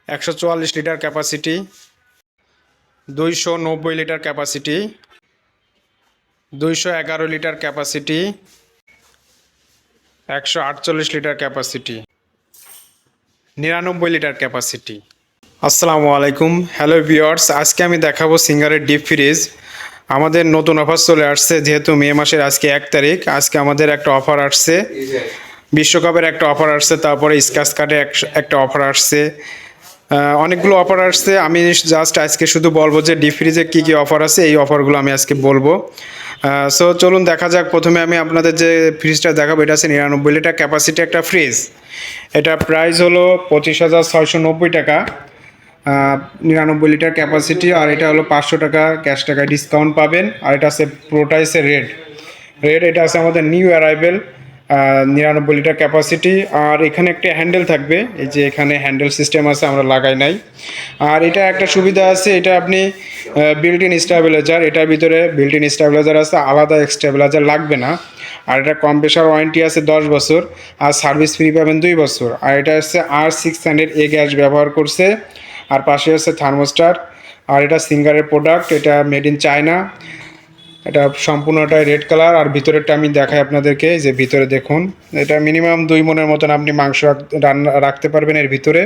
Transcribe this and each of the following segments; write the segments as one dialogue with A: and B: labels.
A: 144 litre capacity, 290 litre capacity, 211 litre capacity, 148 litre capacity, 99 litre capacity. আসসালামু আলাইকুম, hello viewers. আজকে আমি দেখাবো সিঙ্গারের ডিপ ফ্রিজ। আমাদের নতুন অফার চলে আসছে, যেহেতু মে মাসের আজকে 1 তারিখ। আজকে আমাদের একটা অফার আসছে, বিশ্বকাপের একটা অফার আসছে, তারপরে স্ক্র্যাচ কার্ডে একটা অফার আসছে, অনেকগুলো অফার আসছে। আমি জাস্ট আজকে শুধু বলবো যে ডিপ ফ্রিজে কী কী অফার আছে, এই অফারগুলো আমি আজকে বলবো। সো চলুন দেখা যাক। প্রথমে আমি আপনাদের যে ফ্রিজটা দেখাবো, এটা আছে 99 লিটার ক্যাপাসিটি একটা ফ্রিজ। এটা প্রাইস হলো 25,690 টাকা, 99 লিটার ক্যাপাসিটি। আর এটা হলো 500 টাকা ক্যাশ টাকায় ডিসকাউন্ট পাবেন। আর এটা আছে প্রোটাইসে রেড, এটা আছে আমাদের নিউ অ্যারাইভেল, 99 লিটার ক্যাপাসিটি। আর এখানে একটা হ্যান্ডেল থাকবে, এই যে এখানে হ্যান্ডেল সিস্টেম আছে, আমরা লাগাই নাই। আর এটা একটা সুবিধা আছে, এটা আপনি বিল্ট ইন স্টেবিলাইজার, এটার ভিতরে বিল্ট ইন স্টেবিলাইজার আছে, আলাদা স্টেবিলাইজার লাগবে না। আর এটা কম্প্রেসার ওয়ারেন্টি আছে 10 বছর, আর সার্ভিস ফ্রি পাবেন 2 বছর। আর এটা হচ্ছে R600A গ্যাস ব্যবহার করছে। আর পাশে আছে থার্মোস্টার। আর এটা সিঙ্গারের প্রোডাক্ট, এটা মেড ইন চায়না। এটা সম্পূর্ণটাই রেড কালার। আর ভিতরেরটা আমি দেখাই আপনাদেরকে, যে ভিতরে দেখুন, এটা মিনিমাম 2 মনের মতন আপনি মাংস রান্না রাখতে পারবেন এর ভিতরে।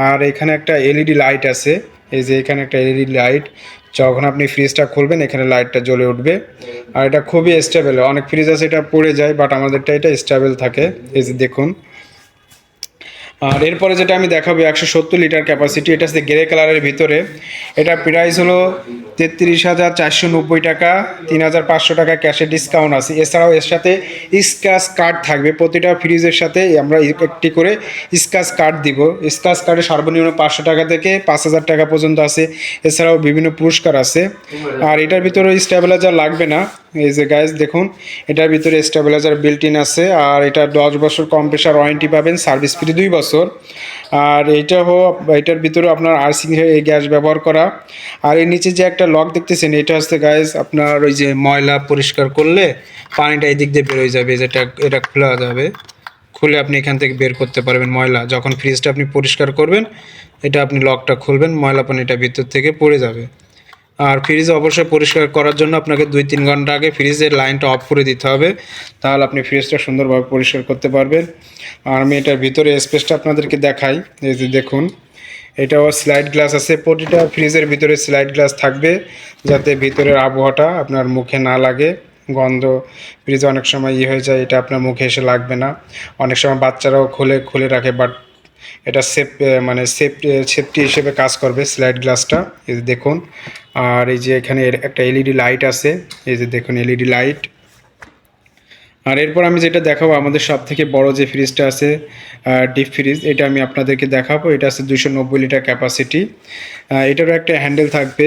A: আর এখানে একটা এলইডি লাইট আছে, এই যে এখানে একটা এলইডি লাইট, যখন আপনি ফ্রিজটা খুলবেন এখানে লাইটটা জ্বলে উঠবে। আর এটা খুবই স্টেবল। অনেক ফ্রিজ আছে এটা পড়ে যায়, বাট আমাদেরটা এটা স্টেবল থাকে, এই যে দেখুন। আর এরপরে যেটা আমি দেখাবো 170 লিটার ক্যাপাসিটি, এটা হচ্ছে গ্রে কালারের ভিতরে। এটা প্রাইস হলো 33,490 টাকা, 3,500 টাকা ক্যাশে ডিসকাউন্ট আছে। এছাড়াও এর সাথে স্ক্র্যাচ কার্ড থাকবে, প্রতিটা ফ্রিজের সাথে আমরা একটি করে স্ক্র্যাচ কার্ড দিব। স্ক্র্যাচ কার্ডে সর্বনিম্ন 500 টাকা থেকে 5,000 টাকা পর্যন্ত আছে। এছাড়াও বিভিন্ন পুরস্কার আছে। আর এটার ভিতরে স্টেবিলাইজার লাগবে না, এই যে গাইজ দেখুন, এটার ভিতরে স্টেবিলাইজার বিল্ট ইন আছে। আর এটা 10 বছর কম্প্রেসার ওয়ারেন্টি পাবেন, সার্ভিস ফ্রি 2 বছর। আর এটার ভিতরে আপনার এই গ্যাস ব্যবহার করা। আর এর নিচে যে একটা লক দেখতেছেন, এটা হচ্ছে গাইজ আপনার ওই যে ময়লা পরিষ্কার করলে পানিটা এই দিক দিয়ে বের হয়ে যাবে, যেটা এটা খোলা যাবে, খুলে আপনি এখান থেকে বের করতে পারবেন ময়লা। যখন ফ্রিজটা আপনি পরিষ্কার করবেন, এটা আপনি লকটা খুলবেন, ময়লা পানিটা ভিতর থেকে পড়ে যাবে। আর ফ্রিজ অবশ্যই পরিষ্কার করার জন্য আপনাকে 2-3 ঘন্টা আগে ফ্রিজের লাইনটা অফ করে দিতে হবে, তাহলে আপনি ফ্রিজটা সুন্দরভাবে পরিষ্কার করতে পারবেন। আর আমি এটার ভিতরে স্পেসটা আপনাদেরকে দেখাই, এই যে দেখুন, এটাও স্লাইড গ্লাস আছে। প্রতিটা ফ্রিজের ভিতরে স্লাইড গ্লাস থাকবে, যাতে ভিতরের আবহাওয়াটা আপনার মুখে না লাগে। গন্ধ ফ্রিজে অনেক সময় হয়ে যায়, এটা আপনার মুখে এসে লাগবে না। অনেক সময় বাচ্চারাও খুলে রাখে, বাট এটা সেফটি হিসেবে কাজ করবে স্লাইড গ্লাসটা, এই যে দেখুন। আর এই যে এখানে একটা এলইডি লাইট আছে, এই যে দেখুন এলইডি লাইট। আর এরপর আমি যেটা দেখাবো, আমাদের সব থেকে বড় যে ফ্রিজটা আছে ডিপ ফ্রিজ, এটা আমি আপনাদেরকে দেখাবো। এটা আছে 290 লিটার ক্যাপাসিটি, এটারও একটা হ্যান্ডেল থাকবে।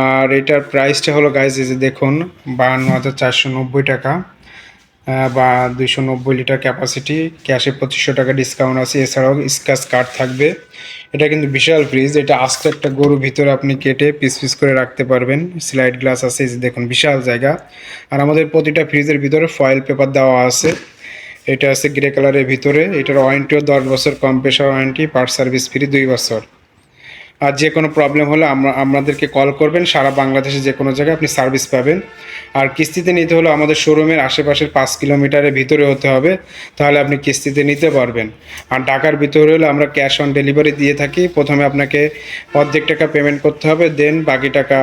A: আর এটার প্রাইসটা হলো গাইজ, এই যে দেখুন, 52,490 টাকা, বা 290 লিটার ক্যাপাসিটি। ক্যাশে 2500 টাকা ডিসকাউন্ট আছে। এছাড়াও স্ক্র্যাচ কার্ড থাকবে। এটা কিন্তু বিশাল ফ্রিজ, এটা আস্ত একটা গরু ভিতরে আপনি কেটে পিস করে রাখতে পারবেন। স্লাইড গ্লাস আছে, এই যে দেখুন, বিশাল জায়গা। আর আমাদের প্রতিটা ফ্রিজের ভিতরে ফয়েল পেপার দেওয়া আছে। এটা আছে গ্রে কালারের ভিতরে। এটার ওয়ারেন্টিও 10 বছর, compressor warranty, part service free 2 বছর। আর যে কোনো প্রবলেম হলে আমাদেরকে কল করবেন, সারা বাংলাদেশে যে কোনো জায়গায় আপনি সার্ভিস পাবেন। আর কিস্তিতে নিতে হলে আমাদের শোরুমের আশেপাশের 5 কিলোমিটারের ভিতরে হতে হবে, তাহলে আপনি কিস্তিতে নিতে পারবেন। আর ঢাকার ভিতরে হলে আমরা ক্যাশ অন ডেলিভারি দিয়ে থাকি। প্রথমে আপনাকে অর্ধেক টাকা পেমেন্ট করতে হবে, দেন বাকি টাকা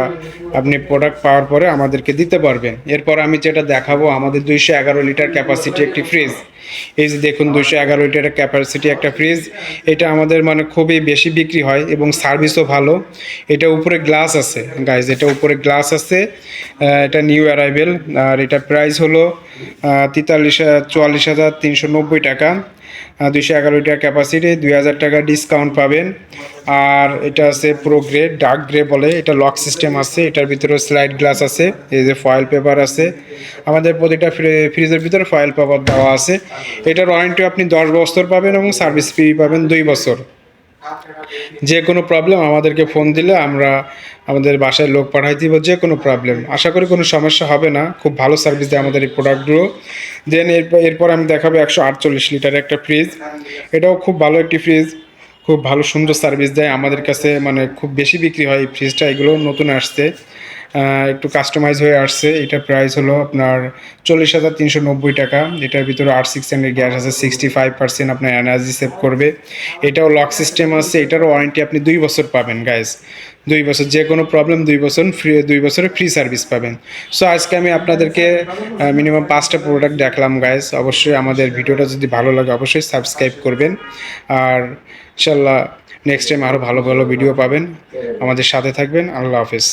A: আপনি প্রোডাক্ট পাওয়ার পরে আমাদেরকে দিতে পারবেন। এরপর আমি যেটা দেখাবো, আমাদের 211 লিটার ক্যাপাসিটি একটি ফ্রিজ। এই যে দেখুন, 211 লিটারের ক্যাপাসিটি একটা ফ্রিজ। এটা আমাদের খুবই বেশি বিক্রি হয় এবং সার্ভিসও ভালো। এটা উপরে গ্লাস আছে গাইজ, এটা উপরে গ্লাস আছে। এটা নিউ অ্যারাইভেল। আর এটা প্রাইস হলো 44,390 টাকা, 211 লিটার ক্যাপাসিটি, 2,000 টাকা ডিসকাউন্ট পাবেন। আর এটা আছে প্রো গ্রে, ডার্ক গ্রে বলে। এটা লক সিস্টেম আছে, এটার ভিতরে স্লাইড গ্লাস আছে, এই যে ফয়েল পেপার আছে। আমাদের প্রতিটা ফ্রিজের ভিতরে ফয়েল পেপার দেওয়া আছে। এটার ওয়ারেন্টি আপনি 10 বছর পাবেন এবং সার্ভিস ফ্রি পাবেন 2 বছর। যে কোনো প্রবলেম আমাদেরকে ফোন দিলে আমরা আমাদের বাসায় লোক পাঠাই দিব, যে কোনো প্রবলেম। আশা করি কোনো সমস্যা হবে না, খুব ভালো সার্ভিস দেয় আমাদের এই প্রোডাক্টগুলো। দেন এরপর আমি দেখাবো 148 লিটারের একটা ফ্রিজ। এটাও খুব ভালো একটি ফ্রিজ, খুব ভালো সুন্দর সার্ভিস দেয় আমাদের কাছে, মানে খুব বেশি বিক্রি হয় এই ফ্রিজটা। এগুলো নতুন আসছে, একটু কাস্টমাইজ হয়ে আসছে। এটার প্রাইস হলো আপনার 40,390 টাকা। এটার ভিতরে R600 গ্যাস আছে, 65% আপনার এনার্জি সেভ করবে। এটাও লক সিস্টেম আছে, এটারও ওয়ারেন্টি আপনি 2 বছর পাবেন গাইজ। 2 বছর, যে কোনো প্রবলেম 2 বছর ফ্রি, 2 বছরের ফ্রি সার্ভিস পাবেন। সো আজকে আমি আপনাদেরকে মিনিমাম 5টা প্রোডাক্ট দেখলাম গাইজ। অবশ্যই আমাদের ভিডিওটা যদি ভালো লাগে অবশ্যই সাবস্ক্রাইব করবেন, আর ইনশাল্লাহ নেক্সট টাইম আরও ভালো ভালো ভিডিও পাবেন। আমাদের সাথে থাকবেন। আল্লাহ হাফেজ।